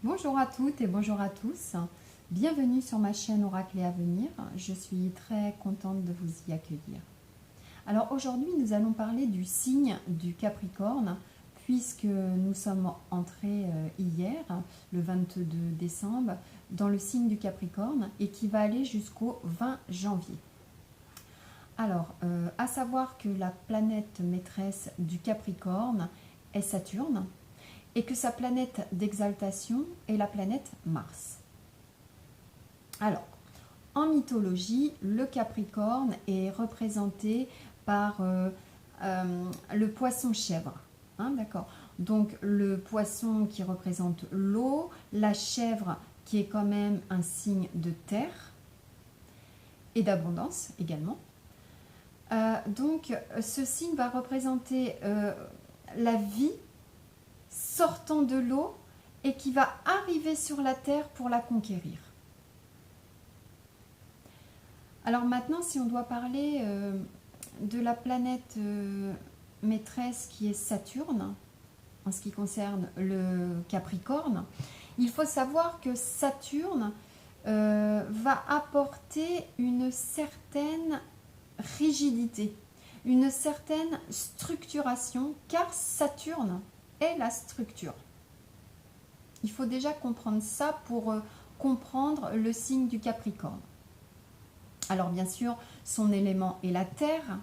Bonjour à toutes et bonjour à tous. Bienvenue sur ma chaîne Oracle et Avenir. Je suis très contente de vous y accueillir. Alors aujourd'hui, nous allons parler du signe du Capricorne puisque nous sommes entrés hier, le 22 décembre, dans le signe du Capricorne et qui va aller jusqu'au 20 janvier. Alors, à savoir que la planète maîtresse du Capricorne est Saturne, et que sa planète d'exaltation est la planète Mars. Alors, en mythologie, le Capricorne est représenté par le poisson chèvre. D'accord. Donc, le poisson qui représente l'eau, la chèvre qui est quand même un signe de terre et d'abondance également. Donc, ce signe va représenter la vie sortant de l'eau et qui va arriver sur la terre pour la conquérir. Alors maintenant, si on doit parler de la planète maîtresse qui est Saturne, en ce qui concerne le Capricorne, il faut savoir que Saturne va apporter une certaine rigidité, une certaine structuration, car Saturne est la structure. Il faut déjà comprendre ça pour comprendre le signe du Capricorne. Alors bien sûr, son élément est la terre,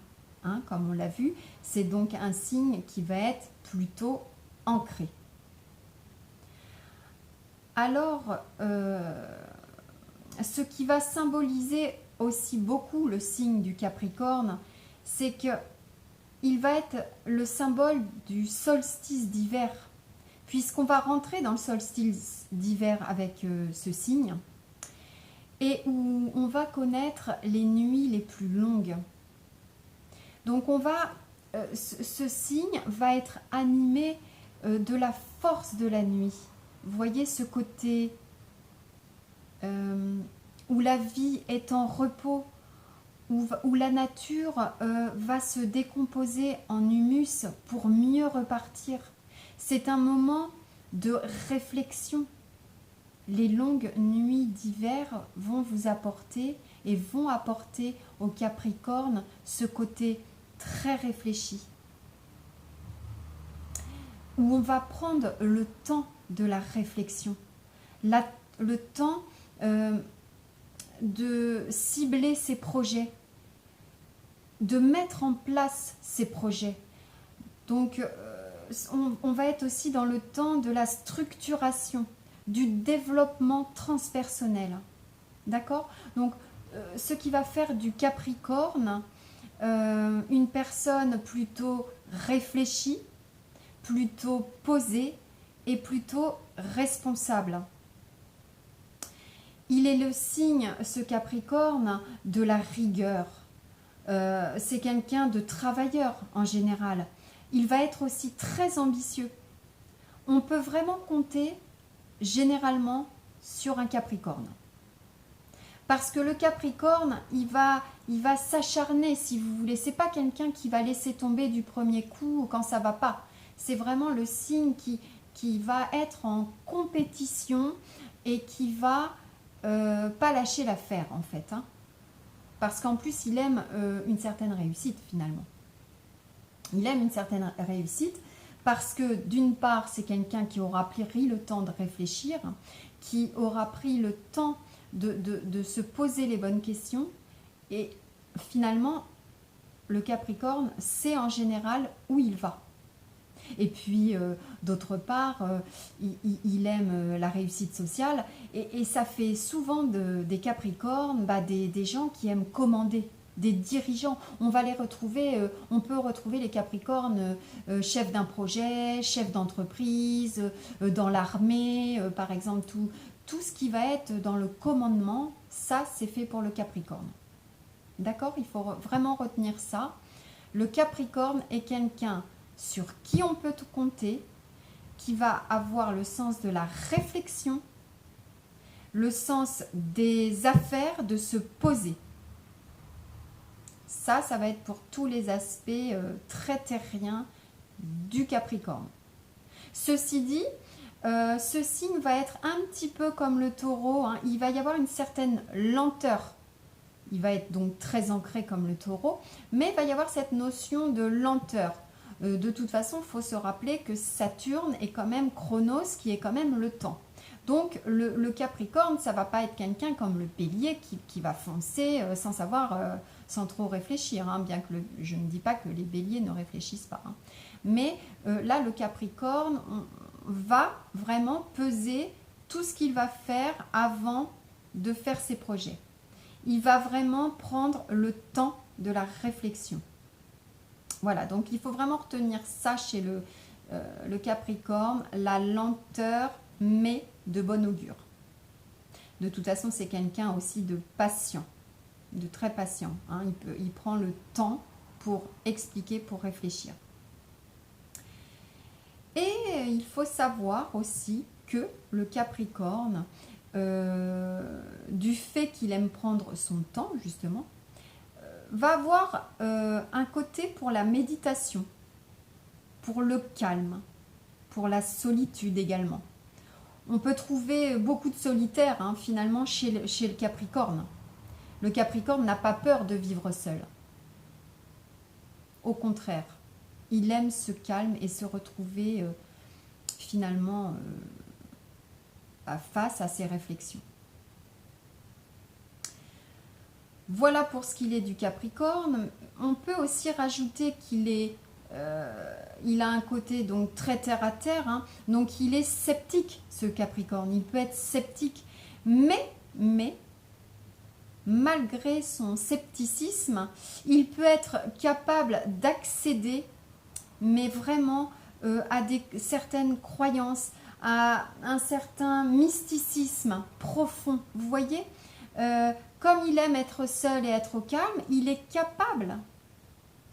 comme on l'a vu, c'est donc un signe qui va être plutôt ancré. Alors, ce qui va symboliser aussi beaucoup le signe du Capricorne, c'est que il va être le symbole du solstice d'hiver, puisqu'on va rentrer dans le solstice d'hiver avec ce signe, et où on va connaître les nuits les plus longues. Donc ce signe va être animé de la force de la nuit. Vous voyez ce côté où la vie est en repos, où la nature va se décomposer en humus pour mieux repartir. C'est un moment de réflexion. Les longues nuits d'hiver vont vous apporter et vont apporter au Capricorne ce côté très réfléchi, où on va prendre le temps de la réflexion, le temps de cibler ses projets, de mettre en place ces projets. Donc, on va être aussi dans le temps de la structuration, du développement transpersonnel. D'accord? Donc, ce qui va faire du Capricorne une personne plutôt réfléchie, plutôt posée et plutôt responsable. Il est le signe, ce Capricorne, de la rigueur. C'est quelqu'un de travailleur en général. Il va être aussi très ambitieux. On peut vraiment compter généralement sur un Capricorne. Parce que le Capricorne, il va s'acharner, si vous voulez. C'est pas quelqu'un qui va laisser tomber du premier coup quand ça va pas. C'est vraiment le signe qui va être en compétition et qui va pas lâcher l'affaire en fait. Parce qu'en plus, il aime une certaine réussite finalement. Il aime une certaine réussite parce que d'une part, c'est quelqu'un qui aura pris le temps de réfléchir, qui aura pris le temps de se poser les bonnes questions et finalement, le Capricorne sait en général où il va. Et puis, d'autre part, il aime la réussite sociale et ça fait souvent des Capricornes des gens qui aiment commander, des dirigeants. On va les retrouver, on peut retrouver les Capricornes chefs d'un projet, chefs d'entreprise, dans l'armée, par exemple, tout ce qui va être dans le commandement, ça c'est fait pour le Capricorne. D'accord? Il faut vraiment retenir ça. Le Capricorne est quelqu'un sur qui on peut tout compter, qui va avoir le sens de la réflexion, le sens des affaires, de se poser. Ça va être pour tous les aspects très terriens du Capricorne. Ceci dit, ce signe va être un petit peu comme le taureau, hein. Il va y avoir une certaine lenteur. Il va être donc très ancré comme le taureau, mais il va y avoir cette notion de lenteur. De toute façon, il faut se rappeler que Saturne est quand même Chronos, qui est quand même le temps. Donc le Capricorne, ça va pas être quelqu'un comme le Bélier qui va foncer sans savoir, sans trop réfléchir, hein, bien que je ne dis pas que les Béliers ne réfléchissent pas, hein. Mais là, le Capricorne va vraiment peser tout ce qu'il va faire avant de faire ses projets. Il va vraiment prendre le temps de la réflexion. Voilà, donc il faut vraiment retenir ça chez le Capricorne, la lenteur, mais de bon augure. De toute façon, c'est quelqu'un aussi de patient, de très patient, hein. Il prend le temps pour expliquer, pour réfléchir. Et il faut savoir aussi que le Capricorne, du fait qu'il aime prendre son temps, justement, va avoir un côté pour la méditation, pour le calme, pour la solitude également. On peut trouver beaucoup de solitaires, hein, finalement chez le Capricorne. Le Capricorne n'a pas peur de vivre seul. Au contraire, il aime ce calme et se retrouver finalement face à ses réflexions. Voilà pour ce qu'il est du Capricorne. On peut aussi rajouter qu'il a un côté donc très terre à terre, hein. Donc il est sceptique, ce Capricorne. Il peut être sceptique, mais malgré son scepticisme, il peut être capable d'accéder, mais vraiment à certaines croyances, à un certain mysticisme profond. Vous voyez, comme il aime être seul et être au calme, il est capable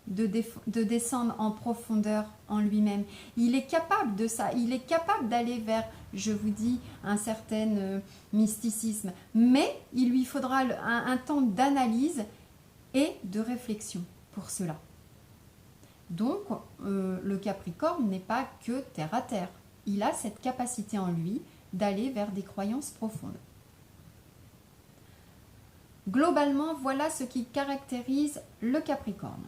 de descendre en profondeur en lui-même. Il est capable de ça. Il est capable d'aller vers, je vous dis, un certain mysticisme. Mais il lui faudra un temps d'analyse et de réflexion pour cela. Donc, le Capricorne n'est pas que terre à terre. Il a cette capacité en lui d'aller vers des croyances profondes. Globalement, voilà ce qui caractérise le Capricorne.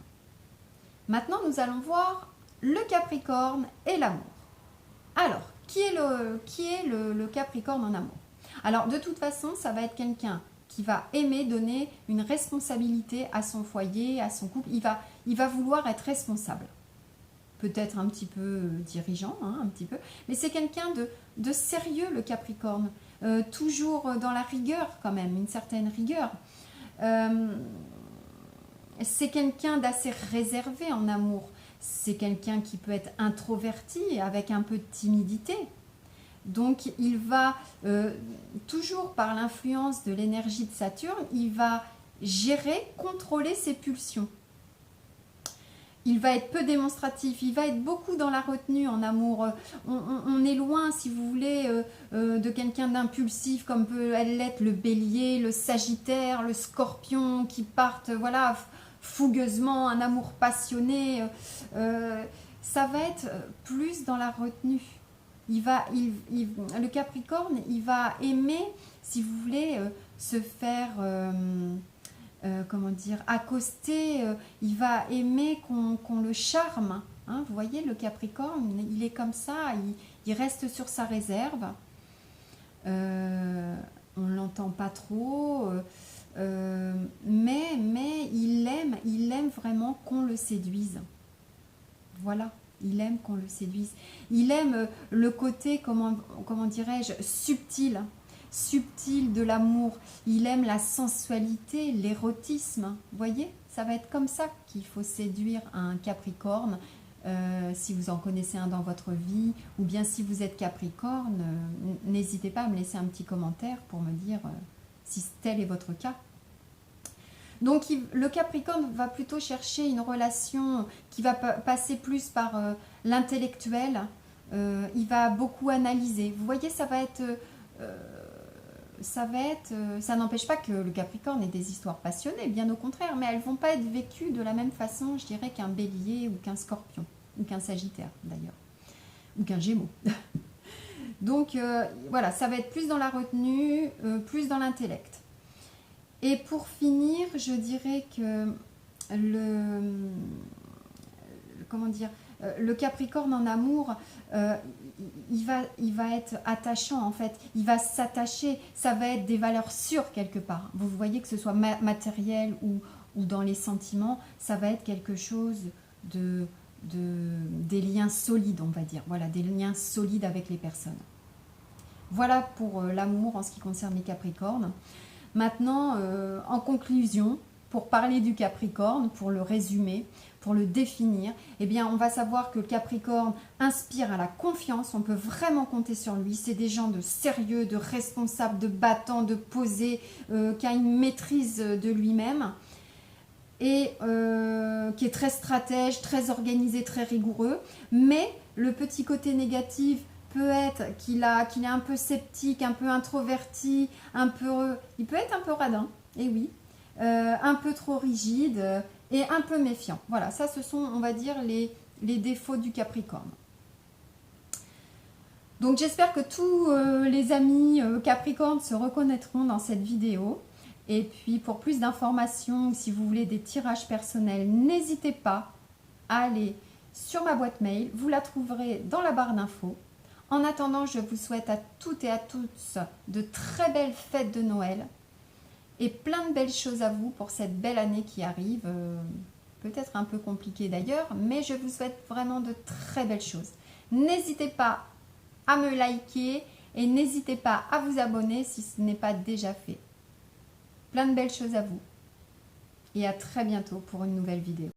Maintenant, nous allons voir le Capricorne et l'amour. Alors, qui est le Capricorne en amour? Alors, de toute façon, ça va être quelqu'un qui va aimer donner une responsabilité à son foyer, à son couple. Il va vouloir être responsable. Peut-être un petit peu dirigeant, hein, un petit peu. Mais c'est quelqu'un de sérieux, le Capricorne. Toujours dans la rigueur quand même, une certaine rigueur. C'est quelqu'un d'assez réservé en amour. C'est quelqu'un qui peut être introverti avec un peu de timidité. Donc il va, toujours par l'influence de l'énergie de Saturne, il va gérer, contrôler ses pulsions. Il va être peu démonstratif, il va être beaucoup dans la retenue en amour. On est loin, si vous voulez, de quelqu'un d'impulsif comme peut l'être le bélier, le sagittaire, le scorpion qui partent voilà, fougueusement, un amour passionné. Ça va être plus dans la retenue. Le Capricorne, il va aimer, si vous voulez, se faire... comment dire, accoster, il va aimer qu'on le charme, hein. Vous voyez, le Capricorne, il est comme ça, il reste sur sa réserve, on ne l'entend pas trop, mais il aime vraiment qu'on le séduise. Voilà, il aime qu'on le séduise. Il aime le côté, comment dirais-je, subtil de l'amour. Il aime la sensualité, l'érotisme. Vous voyez, ça va être comme ça qu'il faut séduire un Capricorne. Si vous en connaissez un dans votre vie, ou bien si vous êtes Capricorne, n'hésitez pas à me laisser un petit commentaire pour me dire si tel est votre cas. Donc le Capricorne va plutôt chercher une relation qui va passer plus par l'intellectuel. Il va beaucoup analyser. Vous voyez, ça n'empêche pas que le Capricorne ait des histoires passionnées, bien au contraire, mais elles ne vont pas être vécues de la même façon, je dirais, qu'un bélier ou qu'un scorpion, ou qu'un sagittaire d'ailleurs, ou qu'un gémeaux. Donc voilà, ça va être plus dans la retenue, plus dans l'intellect. Et pour finir, je dirais que comment dire, le Capricorne en amour, il va être attachant en fait, il va s'attacher, ça va être des valeurs sûres quelque part. Vous voyez que ce soit matériel ou dans les sentiments, ça va être quelque chose des liens solides, on va dire. Voilà, des liens solides avec les personnes. Voilà pour l'amour en ce qui concerne les Capricornes. Maintenant, en conclusion, pour parler du Capricorne, pour le résumer, pour le définir, eh bien, on va savoir que le Capricorne inspire à la confiance, on peut vraiment compter sur lui. C'est des gens de sérieux, de responsables, de battants, de posés, qui a une maîtrise de lui-même et qui est très stratège, très organisé, très rigoureux. Mais le petit côté négatif peut être qu'il est un peu sceptique, un peu introverti, il peut être un peu radin, et oui, un peu trop rigide et un peu méfiant. Voilà, ça ce sont, on va dire, les défauts du Capricorne. Donc j'espère que tous les amis Capricorne se reconnaîtront dans cette vidéo. Et puis pour plus d'informations, si vous voulez des tirages personnels, n'hésitez pas à aller sur ma boîte mail. Vous la trouverez dans la barre d'infos. En attendant, je vous souhaite à toutes et à tous de très belles fêtes de Noël et plein de belles choses à vous pour cette belle année qui arrive. Peut-être un peu compliquée d'ailleurs, mais je vous souhaite vraiment de très belles choses. N'hésitez pas à me liker et n'hésitez pas à vous abonner si ce n'est pas déjà fait. Plein de belles choses à vous et à très bientôt pour une nouvelle vidéo.